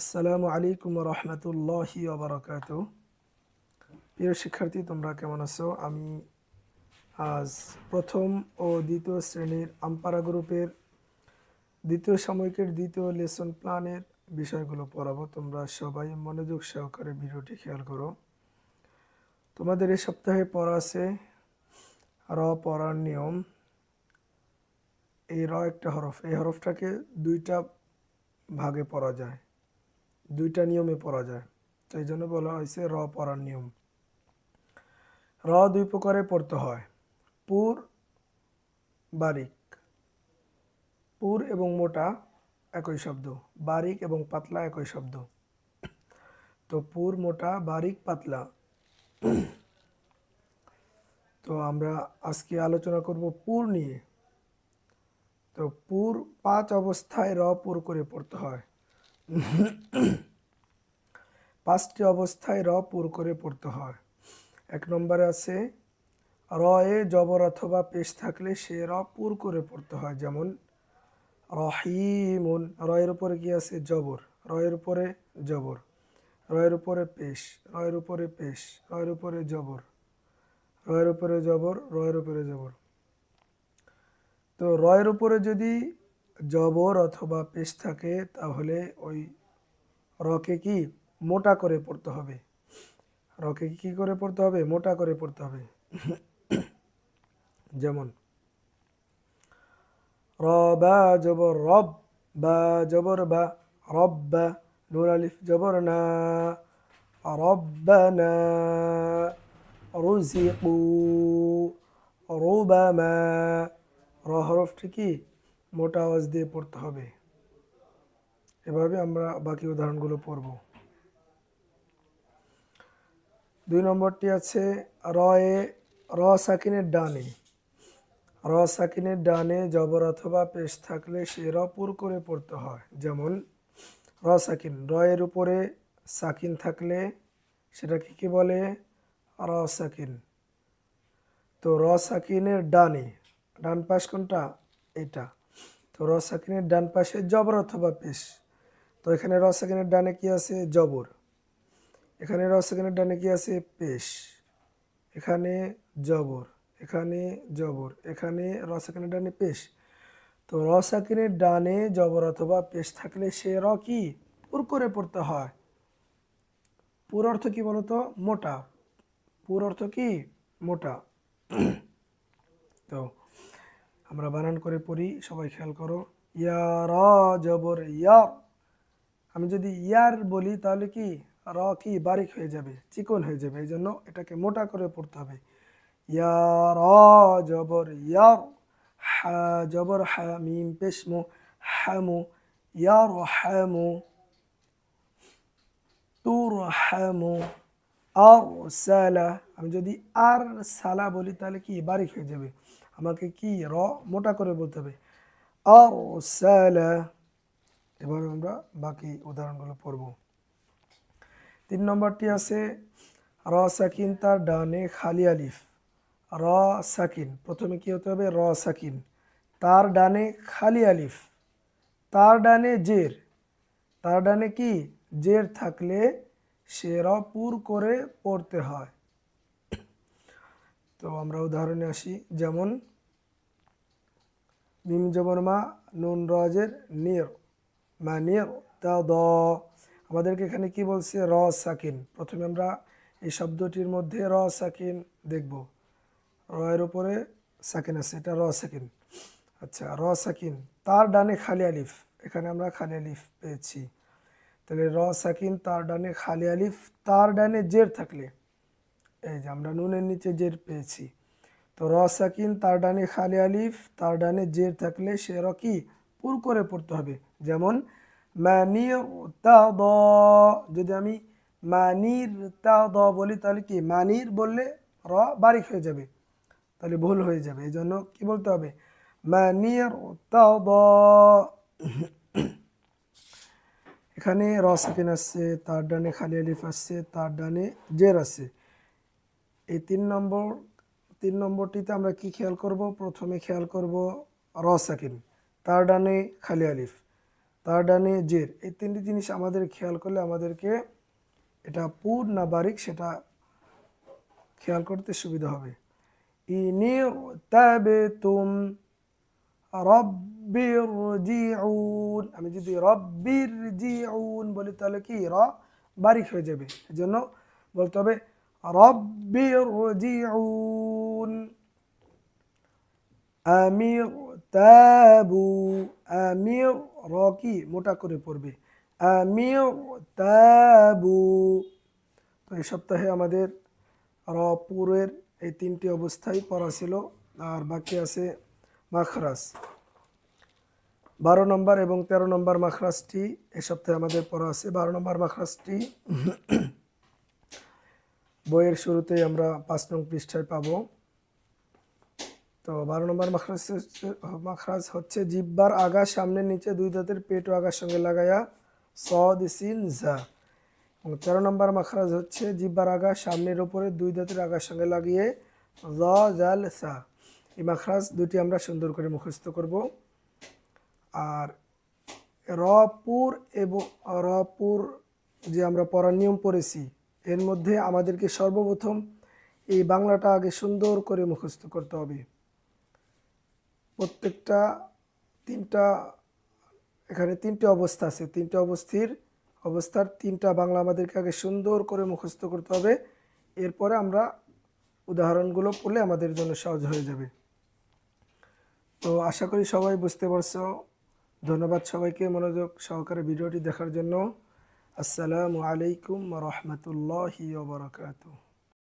আসসালামু আলাইকুম রহমতুল্লাহি ওবরাকাত। প্রিয় শিক্ষার্থী, তোমরা কেমন আছো? আমি আজ প্রথম ও দ্বিতীয় শ্রেণীর আমপারা গ্রুপের দ্বিতীয় সাময়িকের দ্বিতীয় লেসন প্ল্যানের বিষয়গুলো পড়াবো। তোমরা সবাই মনোযোগ সহকারে ভিডিওটি খেয়াল করো। তোমাদের এই সপ্তাহে পড়া আছে র পড়ার নিয়ম। এই র একটা হরফ, এই হরফটাকে দুইটা ভাগে পড়া যায়, দুইটা নিয়মে পড়া যায়, তো এই জন্য বলা হয়েছে র পড়ার নিয়ম। র দুই প্রকারে পড়তে হয়, পুর, বারিক। পুর এবং মোটা একই শব্দ, বারিক এবং পাতলা একই শব্দ। তো পুর, মোটা, বারিক, পাতলা। তো আমরা আজকে আলোচনা করব পুর নিয়ে। তো পুর 5 অবস্থায় র পুর করে পড়তে হয়। 5টি অবস্থায় র পুর করে পড়তে হয়। 1 নম্বরে আছে র এ জবর অথবা পেশ থাকলে সে র পুর করে পড়তে হয়, যেমন রহিমুন। রয়ের উপরে কি আছে? জবর। রয়ের উপরে জবর, রয়ের উপরে পেশ, রয়ের উপরে পেশ, রয়ের উপরে জবর, রয়ের উপরে জবর, রয়ের উপরে জবর। তো রয়ের উপরে যদি জবর অথবা পেশ থাকে তাহলে ওই রকে কি মোটা করে পড়তে হবে। রকে কি করে পড়তে হবে? মোটা করে পড়তে হবে। যেমন র বা জবর রব, বা জবর বা, রব বা, নুন আলিফ জবর না, রব্বানা, রুজিকু, রুবামা। র হরফটি কি মোটা আওয়াজ দিয়ে পড়তে হবে। এভাবে আমরা বাকি উদাহরণগুলো পড়ব। 2 নম্বরটি আছে র এ র সাকিনের ডানে। র সাকিনের ডানে জবর অথবা পেশ থাকলে সে র পুর করে পড়তে হয়, যেমন র সাকিন। র এর উপরে সাকিন থাকলে সেটাকে কি বলে? র সাকিন। তো র সাকিনের ডানে, ডান পাশ কোনটা? এটা। তো র সাকিনের ডান পাশে জবর অথবা পেশ। তো এখানে র সাকিনের ডানে কি আছে? জবর। এখানে র সাকিনের ডানে কি আছে? পেশ। এখানে জবর, এখানে জবর, এখানে র সাকিনের ডানে পেশ। তো র সাকিনের ডানে জবর অথবা পেশ থাকলে সে র কি পুর করে পড়তে হয়। পুর অর্থ কি বলতো? মোটা। পুর অর্থ কি? মোটা। তো আমরা বানান করে পড়ি, সবাই খেয়াল করো। ইয়া র জবর ইয়া। আমি যদি ইয়ার বলি তাহলে কি র কি বারিক হয়ে যাবে, চিকন হয়ে যাবে, এই জন্য এটাকে মোটা করে পড়তে হবে। ইয়া র জবর ইয়ার, হা জবর হা, মিম পেশ মু, হামু, ইয়ার হামু, তুর হামু, আর সালা। আমি যদি আর সালা বলি তাহলে কি বারিক হয়ে যাবে, আমাকে কি র মোটা করে বলতে হবে। আর সালা। এভাবে আমরা বাকি উদাহরণগুলো পড়ব। 3 নম্বরটি আছে র সাকিন তার ডানে খালি আলিফ। র সাকিন, প্রথমে কি হতে হবে? র সাকিন, তার ডানে খালি আলিফ, তার ডানে জের। তার ডানে কি জের থাকলে সে র পুর করে পড়তে হয়। তো আমরা উদাহরণে আসি, যেমন মিম জবর মা, নুন রজের নির, মানির তা দ। আমাদেরকে এখানে কি বলছে? র সাকিন। প্রথমে আমরা এই শব্দটির মধ্যে র সাকিন দেখব। র এর উপরে সাকিন আছে, এটা র সাকিন। আচ্ছা, র সাকিন তার ডানে খালি আলিফ, এখানে আমরা খালি আলিফ পেয়েছি। তাহলে র সাকিন তার ডানে খালি আলিফ, তার ডানে জের থাকলে, এই যে আমরা নুনের নিচে জের পেয়েছি। তো র সাকিন তার ডানে খালি আলিফ, তার ডানে জের থাকলে সে র কি পুর করে পড়তে হবে, যেমন মানির তা দ। যদি আমি মানির তা দ বলি তাহলে কি মানির বললে র বারিক হয়ে যাবে, তাহলে ভুল হয়ে যাবে, এই জন্য কি বলতে হবে? মানির তা দ। এখানে র সাকিন আসছে, তার ডানে খালি আলিফ আসছে, তার ডানে জের আছে। এই 3 নম্বরটিতে আমরা কি খেয়াল করব? প্রথমে খেয়াল করব র সাকিন, তার ডানে খালি আলিফ, তার ডানে জের, এই তিনটি জিনিস আমাদের খেয়াল করলে আমাদেরকে এটা পুর না বারিক সেটা খেয়াল করতে সুবিধা হবে। ইনিরতাবতুম রব্বিরজিউন, আমি যদি রব্বিরজিউন বলি তাহলে কি র বারিক হয়ে যাবে, এজন্য বলতে হবে রব্বিরজিউন। আমির তাবু, আমির র কি মোটা করে পড়বে, আমির তাবু। তো এই সপ্তাহে আমাদের র পুরের এই তিনটি অবস্থায় পড়া ছিল, আর বাকি আছে মাখরাজ। 12 নম্বর এবং 13 নম্বর মাখরাজটি এই সপ্তাহে আমাদের পড়া আছে। 12 নম্বর মাখরাজটি বইয়ের শুরুতেই আমরা 5 নং পৃষ্ঠায় পাবো। তো 12 নম্বর মাখরাজ হচ্ছে জিহ্বার আগা সামনের নিচে দুই দাঁতের পেট ও আগার সঙ্গে লাগায়া সদ সিন জা। এবং 13 নম্বর মাখরাজ হচ্ছে জিহ্বার আগা সামনের উপরে দুই দাঁতের আগার সঙ্গে লাগিয়ে জ জাল সা। এই মাখরাজ দুটি আমরা সুন্দর করে মুখস্থ করব। আর রপুর এবং রপুর যে আমরা পড়ার নিয়ম পড়েছি, এর মধ্যে আমাদেরকে সর্বপ্রথম এই বাংলাটা আগে সুন্দর করে মুখস্থ করতে হবে। প্রত্যেকটা এখানে তিনটে অবস্থা আছে, তিনটে অবস্থার তিনটা বাংলা আমাদেরকে আগে সুন্দর করে মুখস্থ করতে হবে। এরপরে আমরা উদাহরণগুলো পড়লে আমাদের জন্য সহজ হয়ে যাবে। তো আশা করি সবাই বুঝতে পারছো। ধন্যবাদ সবাইকে মনোযোগ সহকারে ভিডিওটি দেখার জন্য। আসসালামু আলাইকুম ওয়া রাহমাতুল্লাহি ওয়া বারাকাতুহু।